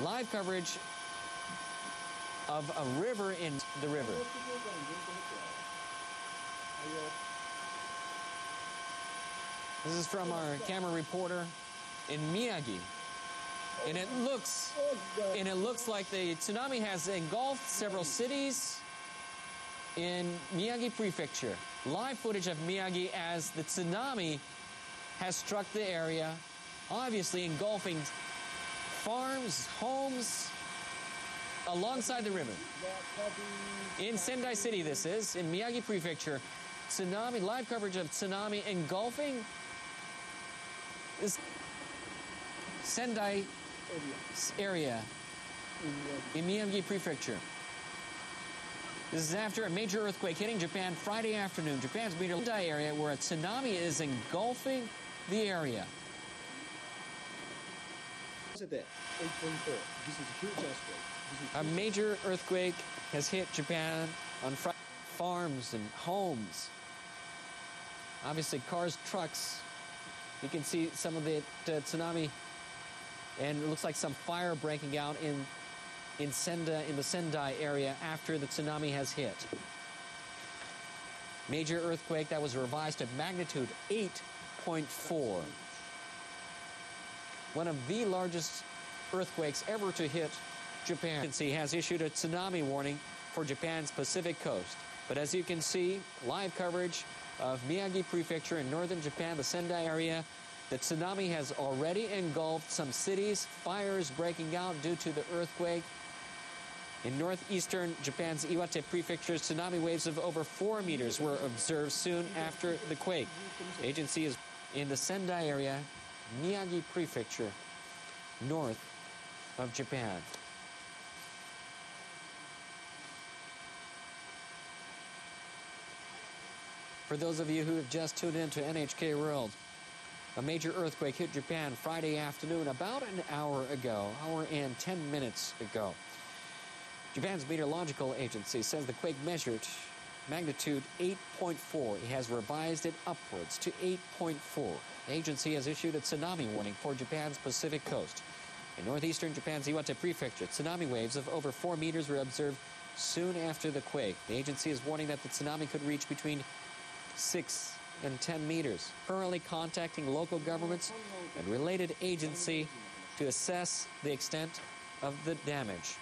Live coverage of a river in the river. This is from our camera reporter in Miyagi. And it looks like the tsunami has engulfed several cities in Miyagi Prefecture. Live footage of Miyagi as the tsunami has struck the area, obviously engulfing farms, homes alongside the river. In Sendai City, this is, in Miyagi Prefecture, tsunami, live coverage of tsunami engulfing this Sendai area in Miyagi Prefecture. This is after a major earthquake hitting Japan Friday afternoon. Japan's Sendai area where a tsunami is engulfing the area. A major earthquake has hit Japan on Friday. Farms and homes. Obviously cars, trucks. You can see some of the tsunami, and it looks like some fire breaking out in the Sendai area after the tsunami has hit. Major earthquake that was revised to magnitude 8.4. One of the largest earthquakes ever to hit Japan. The agency has issued a tsunami warning for Japan's Pacific coast. But as you can see, live coverage of Miyagi Prefecture in northern Japan, the Sendai area. The tsunami has already engulfed some cities, fires breaking out due to the earthquake. In northeastern Japan's Iwate Prefecture, tsunami waves of over 4 meters were observed soon after the quake. The agency is in the Sendai area, Miyagi Prefecture, north of Japan. For those of you who have just tuned in to NHK World, a major earthquake hit Japan Friday afternoon about an hour and 10 minutes ago. Japan's meteorological agency says the quake measured magnitude 8.4. It has revised it upwards to 8.4. The agency has issued a tsunami warning for Japan's Pacific coast. In northeastern Japan's Iwate Prefecture, tsunami waves of over 4 meters were observed soon after the quake. The agency is warning that the tsunami could reach between 6 and 10 meters. Currently contacting local governments and related agency to assess the extent of the damage.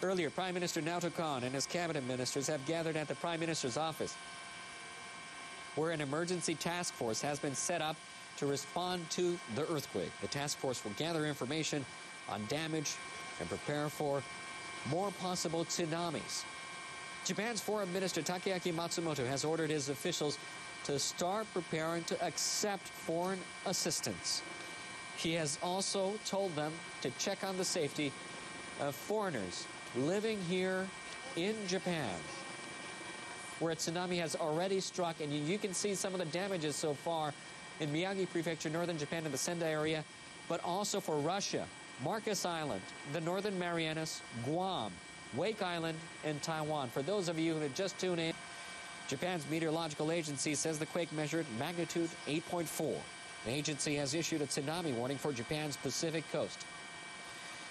Earlier, Prime Minister Naoto Kan and his cabinet ministers have gathered at the Prime Minister's office, where an emergency task force has been set up to respond to the earthquake. The task force will gather information on damage and prepare for more possible tsunamis. Japan's Foreign Minister Takeaki Matsumoto has ordered his officials to start preparing to accept foreign assistance. He has also told them to check on the safety of foreigners living here in Japan, where a tsunami has already struck, and you can see some of the damages so far in Miyagi Prefecture, northern Japan, in the Sendai area, but also for Russia, Marcus Island, the Northern Marianas, Guam, Wake Island, and Taiwan. For those of you who have just tuned in, Japan's meteorological agency says the quake measured magnitude 8.4. The agency has issued a tsunami warning for Japan's Pacific coast.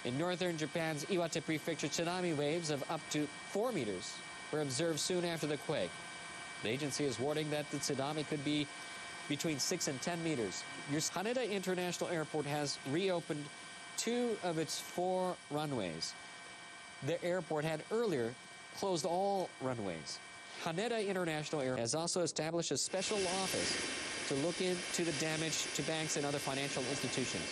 In northern Japan's Iwate Prefecture, tsunami waves of up to 4 meters were observed soon after the quake. The agency is warning that the tsunami could be between 6 and 10 meters. Haneda International Airport has reopened 2 of its 4 runways. The airport had earlier closed all runways. Haneda International Airport has also established a special office to look into the damage to banks and other financial institutions.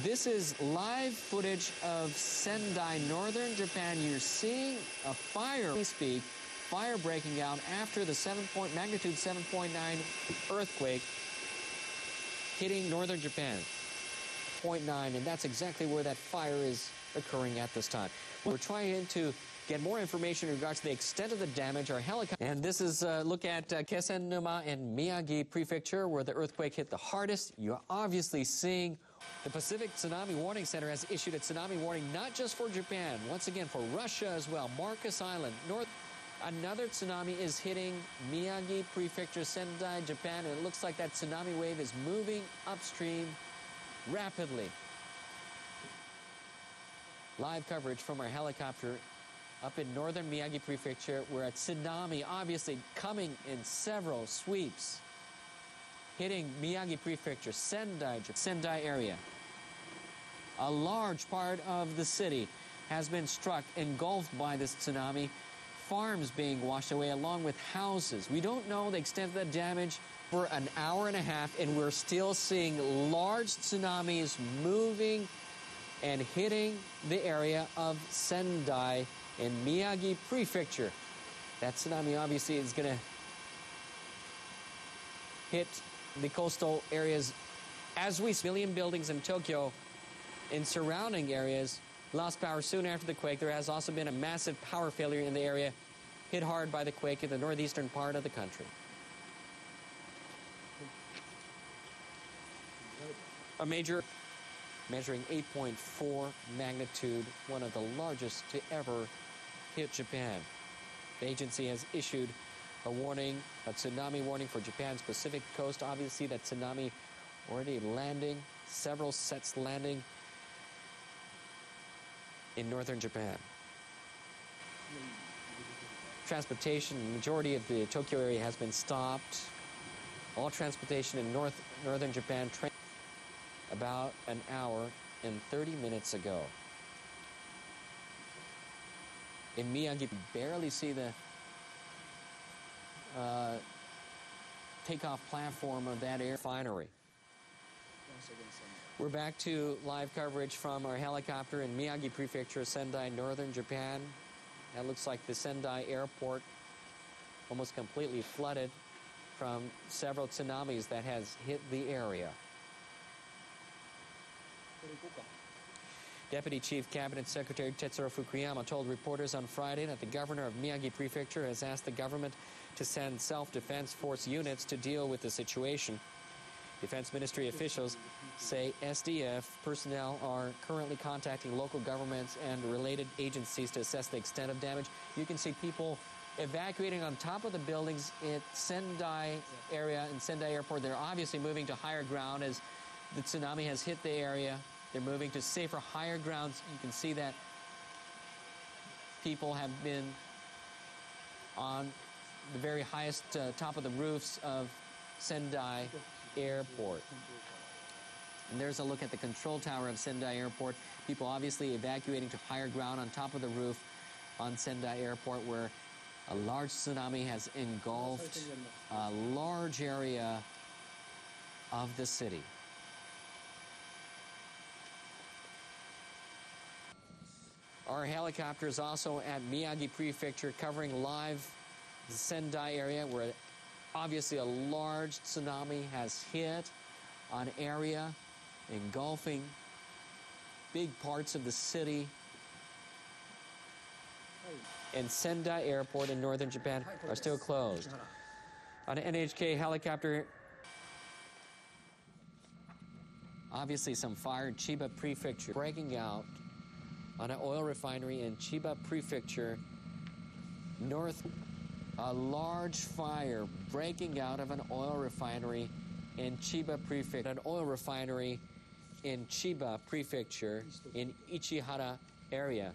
This is live footage of Sendai, northern Japan. You're seeing a fire, fire breaking out after the magnitude 7.9 earthquake hitting northern Japan. 0.9, and that's exactly where that fire is occurring at this time. We're trying to get more information in regards to the extent of the damage. Our helicopter. And this is a look at Kesenuma in Miyagi Prefecture, where the earthquake hit the hardest. You're obviously seeing the Pacific Tsunami Warning Center has issued a tsunami warning not just for Japan, once again for Russia as well. Marcus Island, another tsunami is hitting Miyagi Prefecture, Sendai, Japan, and it looks like that tsunami wave is moving upstream rapidly. Live coverage from our helicopter up in northern Miyagi Prefecture, where a tsunami obviously coming in several sweeps, hitting Miyagi Prefecture, Sendai area. A large part of the city has been struck, engulfed by this tsunami. Farms being washed away along with houses. We don't know the extent of the damage for an hour and a half, and we're still seeing large tsunamis moving and hitting the area of Sendai in Miyagi Prefecture. That tsunami obviously is going to hit the coastal areas as we see. Million buildings in Tokyo in surrounding areas lost power soon after the quake. There has also been a massive power failure in the area hit hard by the quake in the northeastern part of the country. A major measuring 8.4 magnitude, one of the largest to ever hit Japan. The agency has issued a warning, a tsunami warning for Japan's Pacific coast. Obviously, that tsunami already landing, several sets landing in northern Japan. Transportation, the majority of the Tokyo area has been stopped. All transportation in northern Japan about an hour and 30 minutes ago. In Miyagi, you barely see the takeoff platform of that air refinery. We're back to live coverage from our helicopter in Miyagi Prefecture, Sendai, northern Japan. That looks like the Sendai airport almost completely flooded from several tsunamis that has hit the area. Deputy Chief Cabinet Secretary Tetsuro Fukuyama told reporters on Friday that the governor of Miyagi Prefecture has asked the government to send self-defense force units to deal with the situation. Defense Ministry officials say SDF personnel are currently contacting local governments and related agencies to assess the extent of damage. You can see people evacuating on top of the buildings at Sendai area and Sendai Airport. They're obviously moving to higher ground as the tsunami has hit the area. They're moving to safer, higher grounds. You can see that people have been on the very highest top of the roofs of Sendai Airport. And there's a look at the control tower of Sendai Airport. People obviously evacuating to higher ground on top of the roof on Sendai Airport, where a large tsunami has engulfed a large area of the city. Our helicopter is also at Miyagi Prefecture, covering live the Sendai area, where obviously a large tsunami has hit an area engulfing big parts of the city. And Sendai Airport in northern Japan are still closed. On an NHK helicopter, obviously some fire in Chiba Prefecture breaking out on an oil refinery in Chiba Prefecture, north. A large fire breaking out of an oil refinery in Chiba Prefecture. An oil refinery in Chiba Prefecture in Ichihara area.